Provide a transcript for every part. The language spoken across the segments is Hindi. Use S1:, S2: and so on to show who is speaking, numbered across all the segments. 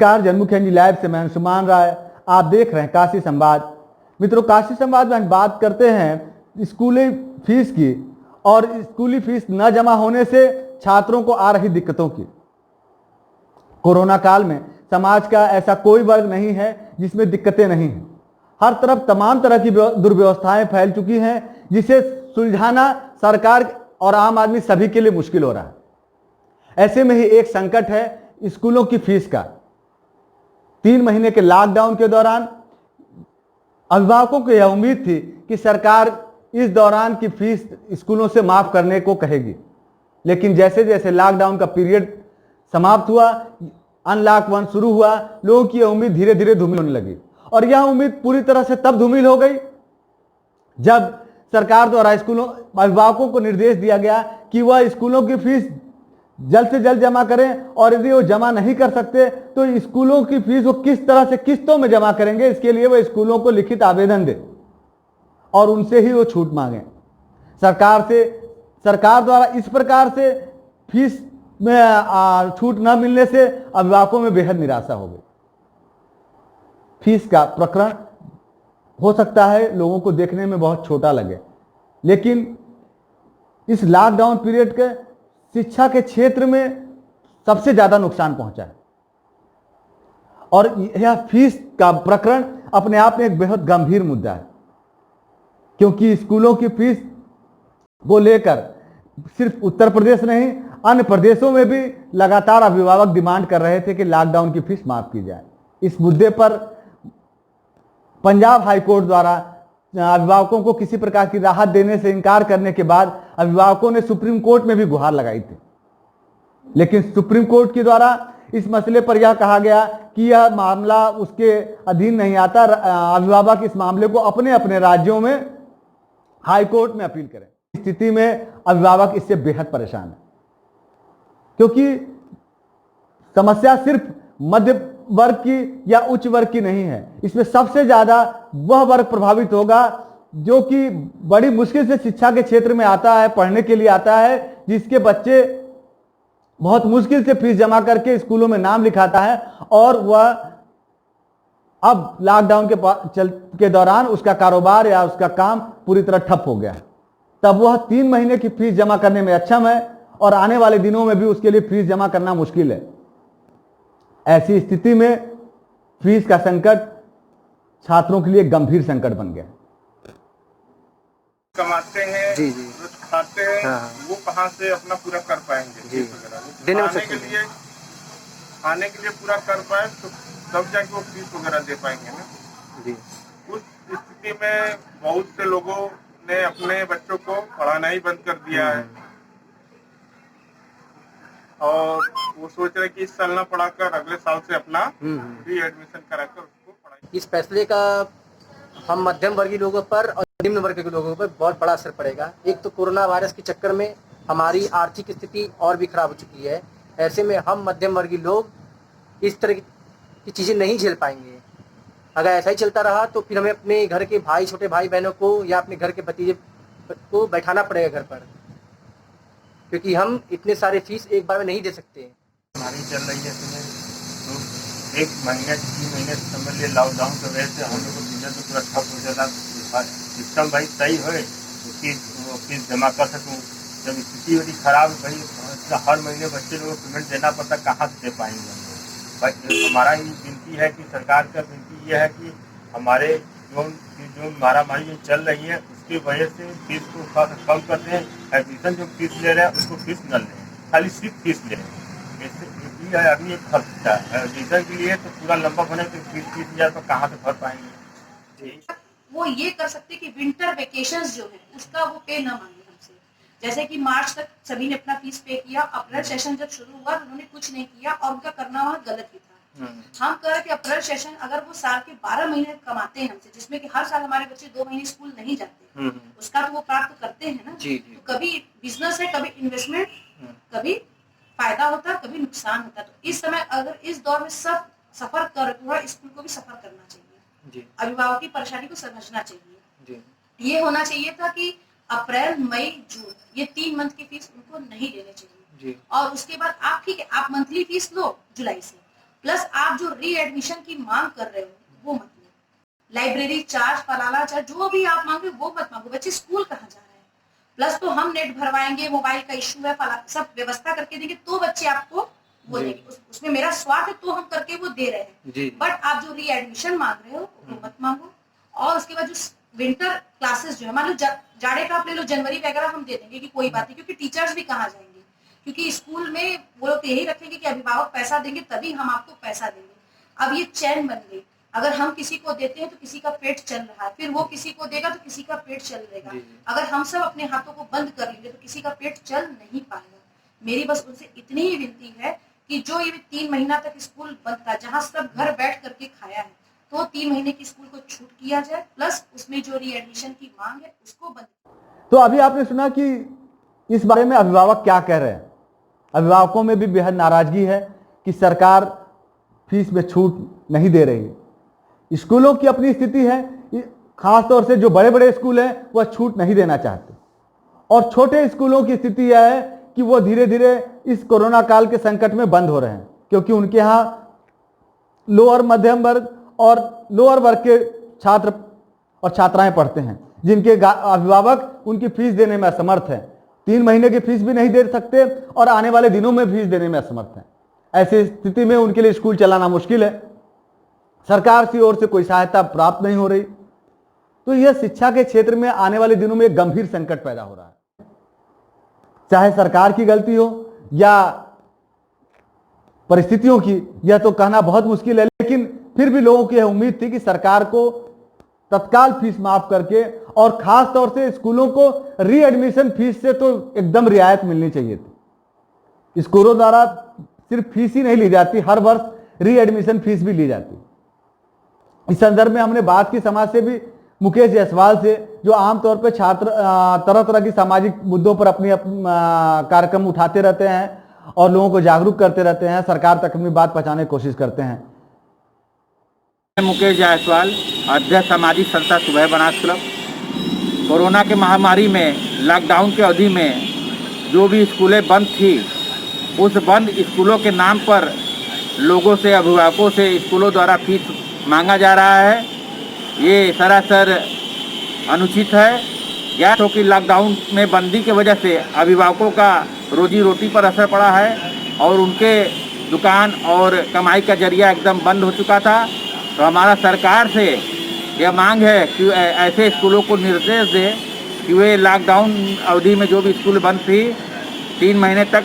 S1: नमस्कार, जनमुखी एनजी लाइव से मैं अंशुमान राय। आप देख रहे हैं काशी संवाद। मित्रों, काशी संवाद में हम बात करते हैं स्कूली फीस की और स्कूली फीस न जमा होने से छात्रों को आ रही दिक्कतों की। कोरोना काल में समाज का ऐसा कोई वर्ग नहीं है जिसमें दिक्कतें नहीं हैं। हर तरफ तमाम तरह की दुर्व्यवस्थाएं फैल चुकी हैं, जिसे सुलझाना सरकार और आम आदमी सभी के लिए मुश्किल हो रहा है। ऐसे में ही एक संकट है स्कूलों की फीस का। 3 महीने के लॉकडाउन के दौरान अभिभावकों को यह उम्मीद थी कि सरकार इस दौरान की फीस स्कूलों से माफ करने को कहेगी, लेकिन जैसे जैसे लॉकडाउन का पीरियड समाप्त हुआ, अनलॉक 1 शुरू हुआ, लोगों की यह उम्मीद धीरे धीरे धूमिल होने लगी। और यह उम्मीद पूरी तरह से तब धूमिल हो गई जब सरकार द्वारा स्कूलों अभिभावकों को निर्देश दिया गया कि वह स्कूलों की फीस जल्द से जल्द जमा करें, और यदि वो जमा नहीं कर सकते तो स्कूलों की फीस वो किस तरह से किस्तों में जमा करेंगे, इसके लिए वो स्कूलों को लिखित आवेदन दें और उनसे ही वो छूट मांगें सरकार से। सरकार द्वारा इस प्रकार से फीस में छूट न मिलने से अभिभावकों में बेहद निराशा हो गई। फीस का प्रकरण हो सकता है लोगों को देखने में बहुत छोटा लगे, लेकिन इस लॉकडाउन पीरियड के शिक्षा के क्षेत्र में सबसे ज्यादा नुकसान पहुंचा है। और यह फीस का प्रकरण अपने आप में एक बेहद गंभीर मुद्दा है, क्योंकि स्कूलों की फीस को लेकर सिर्फ उत्तर प्रदेश नहीं, अन्य प्रदेशों में भी लगातार अभिभावक डिमांड कर रहे थे कि लॉकडाउन की फीस माफ की जाए। इस मुद्दे पर पंजाब हाईकोर्ट द्वारा अभिभावकों को किसी प्रकार की राहत देने से इनकार करने के बाद अभिभावकों ने सुप्रीम कोर्ट में भी गुहार लगाई थी, लेकिन सुप्रीम कोर्ट के द्वारा इस मसले पर यह कहा गया कि यह मामला उसके अधीन नहीं आता। अभिभावक इस मामले को अपने अपने राज्यों में हाई कोर्ट में अपील करें। इस स्थिति में अभिभावक इससे बेहद परेशान है, क्योंकि समस्या सिर्फ मध्य वर्ग की या उच्च वर्ग की नहीं है। इसमें सबसे ज्यादा वह वर्ग प्रभावित होगा जो कि बड़ी मुश्किल से शिक्षा के क्षेत्र में आता है, पढ़ने के लिए आता है, जिसके बच्चे बहुत मुश्किल से फीस जमा करके स्कूलों में नाम लिखाता है, और वह अब लॉकडाउन के दौरान उसका कारोबार या उसका काम पूरी तरह ठप हो गया है। तब वह 3 महीने की फीस जमा करने में अक्षम है और आने वाले दिनों में भी उसके लिए फीस जमा करना मुश्किल है। ऐसी स्थिति में फीस का संकट छात्रों के लिए गंभीर संकट बन गया।
S2: कमाते हैं
S3: जी जी
S2: खाते हैं,
S3: हाँ।
S2: वो कहाँ से अपना पूरा कर पाएंगे
S3: जी।
S2: दिन आने के लिए पूरा कर पाए तो तब जाके वो फीस वगैरह दे पाएंगे ना
S3: जी।
S2: उस स्थिति में बहुत से लोगों ने अपने बच्चों को पढ़ाना ही बंद कर दिया है, और वो सोच रहे कि इस साल ना पढ़ाकर अगले साल से अपना री एडमिशन कराकर उसको पढ़ाएंगे।
S3: इस फैसले का हम मध्यम वर्गीय लोगों पर और निम्न वर्ग के लोगों पर बहुत बड़ा असर पड़ेगा। एक तो कोरोना वायरस के चक्कर में हमारी आर्थिक स्थिति और भी खराब हो चुकी है। ऐसे में हम मध्यम वर्गीय लोग इस तरह की चीज़ें नहीं झेल पाएंगे। अगर ऐसा ही चलता रहा तो फिर हमें अपने घर के भाई, छोटे भाई बहनों को या अपने घर के भतीजे को बैठाना पड़ेगा घर पर, क्योंकि हम इतने सारे फीस एक बार में नहीं दे सकते।
S2: हमारी चल रही है तो 1 महीने 3 महीने समझ लिए लॉकडाउन की वजह से हम लोग को बिजनेस तो पूरा ठप हो जाता। सिस्टम भाई सही हो उसकी फीस जमा कर सकूँ। जब स्थिति बड़ी खराब भाई हर महीने बच्चे लोगों को पेमेंट देना पड़ता, कहाँ से दे पाएंगे हम लोग। भाई हमारा ये विनती है कि सरकार का विनती ये है कि हमारे जो मारामारी जो चल रही है उसकी वजह से फीस को थोड़ा सा कम कर दें। एडमिशन जो फीस ले रहे हैं उसको फीस न लें, खाली सिर्फ फीस ले रहे हैं। अभी एक खर्चा है एडमिशन के लिए, तो पूरा लंबा होने तो 20-30 हज़ार तो कहाँ से भर पाएंगे।
S4: वो ये कर सकते कि विंटर वेकेशंस जो है उसका वो पे ना मांगे हमसे। जैसे कि मार्च तक सभी ने अपना फीस पे किया, अप्रैल सेशन जब शुरू हुआ तो उन्होंने कुछ नहीं किया और उनका करना वहाँ गलत ही था। हम कह रहे कि अप्रैल सेशन अगर वो साल के 12 महीने कमाते हैं हमसे, जिसमें कि हर साल हमारे बच्चे 2 महीने स्कूल नहीं जाते, उसका तो वो प्राप्त करते हैं ना। तो कभी बिजनेस है, कभी इन्वेस्टमेंट, कभी फायदा होता है, कभी नुकसान होता है। तो इस समय अगर इस दौर में सब सफर कर, पूरा स्कूल को भी सफर करना चाहिए, अभिभावक की परेशानी को समझना चाहिए। ये होना चाहिए था कि अप्रैल, मई, जून ये 3 मंथ की फीस उनको नहीं देनी चाहिए, और उसके बाद आप ठीक है आप मंथली फीस लो जुलाई से, प्लस आप जो री एडमिशन की मांग कर रहे हो वो मत लो। लाइब्रेरी चार्ज, फलाना चार्ज, जो भी आप मांगे वो मत मांगो। बच्चे स्कूल कहाँ जा रहे हैं? प्लस तो हम नेट भरवाएंगे, मोबाइल का इश्यू है, फला सब व्यवस्था करके देंगे तो बच्चे आपको वो देंगे। उसमें मेरा स्वार्थ है तो हम करके वो दे रहे हैं। बट आप जो री एडमिशन मांग रहे हो वो मत मांगो। और उसके बाद जो विंटर क्लासेस जो है, मान लो जाड़े का आप ले लो, जनवरी वगैरह हम दे देंगे कि कोई बात नहीं, क्योंकि टीचर्स भी कहाँ जाएंगे, क्योंकि स्कूल में वो लोग यही रखेंगे कि अभिभावक पैसा देंगे तभी हम आपको पैसा देंगे। अब ये चैन बन गई, अगर हम किसी को देते हैं तो किसी का पेट चल रहा है, फिर वो किसी को देगा तो किसी का पेट चल रहेगा। अगर हम सब अपने हाथों को बंद कर लेंगे तो किसी का पेट चल नहीं पाएगा। मेरी बस उनसे इतनी ही विनती है कि जो ये 3 महीना तक स्कूल बंद था, जहाँ सब घर बैठ करके खाया है, तो 3 महीने की स्कूल को छूट किया जाए, प्लस उसमें जो री एडमिशन की मांग है उसको बंद।
S1: तो अभी आपने सुना कि इस बारे में अभिभावक क्या कह रहे हैं। अभिभावकों में भी बेहद नाराजगी है कि सरकार फीस में छूट नहीं दे रही है। स्कूलों की अपनी स्थिति है, खास तौर से जो बड़े बड़े स्कूल हैं वह छूट नहीं देना चाहते, और छोटे स्कूलों की स्थिति यह है कि वो धीरे धीरे इस कोरोना काल के संकट में बंद हो रहे हैं, क्योंकि उनके यहाँ लोअर मध्यम वर्ग और लोअर वर्ग के छात्र और छात्राएं पढ़ते हैं, जिनके अभिभावक उनकी फीस देने में असमर्थ हैं। 3 महीने की फीस भी नहीं दे सकते और आने वाले दिनों में फीस देने में असमर्थ हैं। ऐसी स्थिति में उनके लिए स्कूल चलाना मुश्किल है। सरकार की ओर से कोई सहायता प्राप्त नहीं हो रही, तो यह शिक्षा के क्षेत्र में आने वाले दिनों में एक गंभीर संकट पैदा हो रहा है। चाहे सरकार की गलती हो या परिस्थितियों की, यह तो कहना बहुत मुश्किल है, लेकिन फिर भी लोगों की यह उम्मीद थी कि सरकार को तत्काल फीस माफ करके और खास तौर से स्कूलों को री एडमिशन फीस से तो एकदम रियायत मिलनी चाहिए थी। स्कूलों द्वारा सिर्फ फीस ही नहीं ली जाती, हर वर्ष री एडमिशन फीस भी ली जाती। इस संदर्भ में हमने बात की समाज से भी मुकेश जायसवाल से, जो आमतौर पर छात्र तरह तरह की सामाजिक मुद्दों पर अपनी कार्यक्रम उठाते रहते हैं और लोगों को जागरूक करते रहते हैं, सरकार तक अपनी बात पहुंचाने की कोशिश करते हैं।
S5: मुकेश जायसवाल, अध्यक्ष सामाजिक संस्था सुबह बनास क्लब। कोरोना के महामारी में लॉकडाउन की अवधि में जो भी स्कूलें बंद थी, उस बंद स्कूलों के नाम पर लोगों से, अभिभावकों से स्कूलों द्वारा फीस मांगा जा रहा है। ये सरासर अनुचित है। या तो कि लॉकडाउन में बंदी की वजह से अभिभावकों का रोजी रोटी पर असर पड़ा है और उनके दुकान और कमाई का जरिया एकदम बंद हो चुका था। तो हमारा सरकार से यह मांग है कि ऐसे स्कूलों को निर्देश दे कि वे लॉकडाउन अवधि में जो भी स्कूल बंद थी 3 महीने तक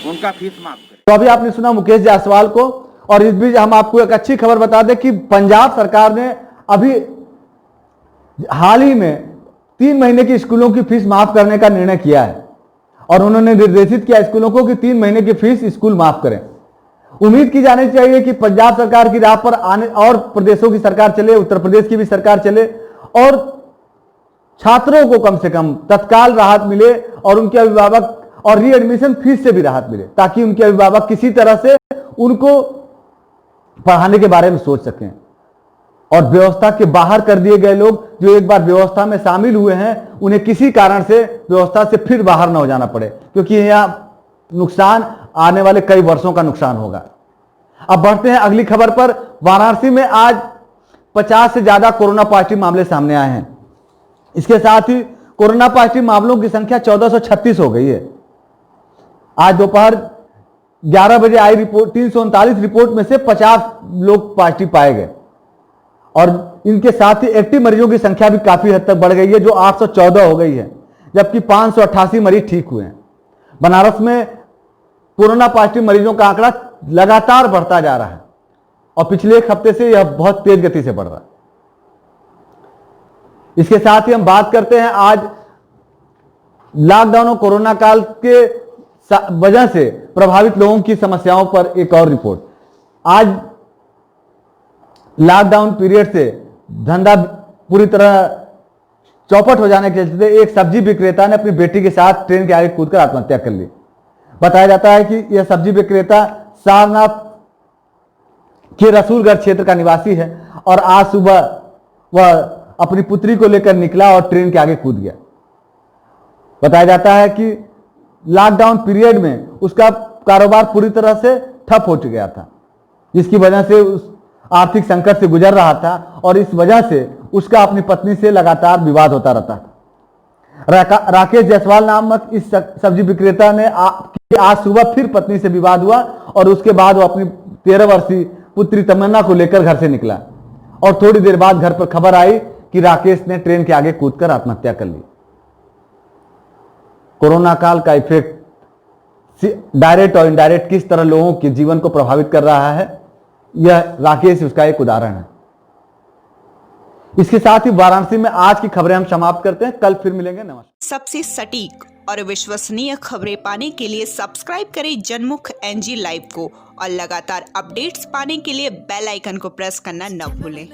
S5: उनका फीस माफ करें।
S1: तो अभी आपने सुना मुकेश जायसवाल को, और इस बीच हम आपको एक अच्छी खबर बता दें कि पंजाब सरकार ने अभी हाल ही में 3 महीने की स्कूलों की फीस माफ करने का निर्णय किया है, और उन्होंने निर्देशित किया स्कूलों को कि 3 महीने की फीस स्कूल माफ करें। उम्मीद की जानी चाहिए कि पंजाब सरकार की राह पर आने और प्रदेशों की सरकार चले, उत्तर प्रदेश की भी सरकार चले, और छात्रों को कम से कम तत्काल राहत मिले और उनके अभिभावक और री एडमिशन फीस से भी राहत मिले, ताकि उनके अभिभावक किसी तरह से उनको पढ़ाने के बारे में सोच सकें। और व्यवस्था के बाहर कर दिए गए लोग जो एक बार व्यवस्था में शामिल हुए हैं, उन्हें किसी कारण से व्यवस्था से फिर बाहर न हो जाना पड़े, क्योंकि यह नुकसान आने वाले कई वर्षों का नुकसान होगा। अब बढ़ते हैं अगली खबर पर। वाराणसी में आज 50 से ज्यादा कोरोना पॉजिटिव मामले सामने आए हैं। इसके साथ ही कोरोना पॉजिटिव मामलों की संख्या 1436 हो गई है। आज दोपहर 11 बजे आई रिपोर्ट 339 रिपोर्ट में से 50 लोग पॉजिटिव पाए गए, और इनके साथ ही एक्टिव मरीजों की संख्या भी काफी हद तक बढ़ गई है, जो 814 हो गई है, जबकि 588 मरीज ठीक हुए हैं। बनारस में कोरोना पॉजिटिव मरीजों का आंकड़ा लगातार बढ़ता जा रहा है और पिछले एक हफ्ते से यह बहुत तेज गति से बढ़ रहा है। इसके साथ ही हम बात करते हैं आज लॉकडाउन और कोरोना काल के वजह से प्रभावित लोगों की समस्याओं पर एक और रिपोर्ट। आज लॉकडाउन पीरियड से धंधा पूरी तरह चौपट हो जाने के चलते एक सब्जी विक्रेता ने अपनी बेटी के साथ ट्रेन के आगे कूदकर आत्महत्या कर ली। बताया जाता है कि यह सब्जी विक्रेता सारनाथ के रसूलगढ़ क्षेत्र का निवासी है और आज सुबह वह अपनी पुत्री को लेकर निकला और ट्रेन के आगे कूद गया। बताया जाता है कि लॉकडाउन पीरियड में उसका कारोबार पूरी तरह से ठप हो गया था जिसकी वजह से उस आर्थिक संकट से गुजर रहा था और इस वजह से उसका अपनी पत्नी से लगातार विवाद होता रहता था। राकेश जायसवाल नामक इस सब्जी विक्रेता ने आज सुबह फिर पत्नी से विवाद हुआ और उसके बाद वो अपनी 13 वर्षीय पुत्री तमन्ना को लेकर घर से निकला और थोड़ी देर बाद घर पर खबर आई कि राकेश ने ट्रेन के आगे कूदकर आत्महत्या कर ली। कोरोना काल का इफेक्ट डायरेक्ट और इनडायरेक्ट किस तरह लोगों के जीवन को प्रभावित कर रहा है, यह राकेश उसका एक उदाहरण है। इसके साथ ही वाराणसी में आज की खबरें हम समाप्त करते हैं। कल फिर मिलेंगे। नमस्कार।
S6: सबसे सटीक और विश्वसनीय खबरें पाने के लिए सब्सक्राइब करें जनमुख NG लाइव को और लगातार अपडेट्स पाने के लिए बेल आइकन को प्रेस करना न भूलें।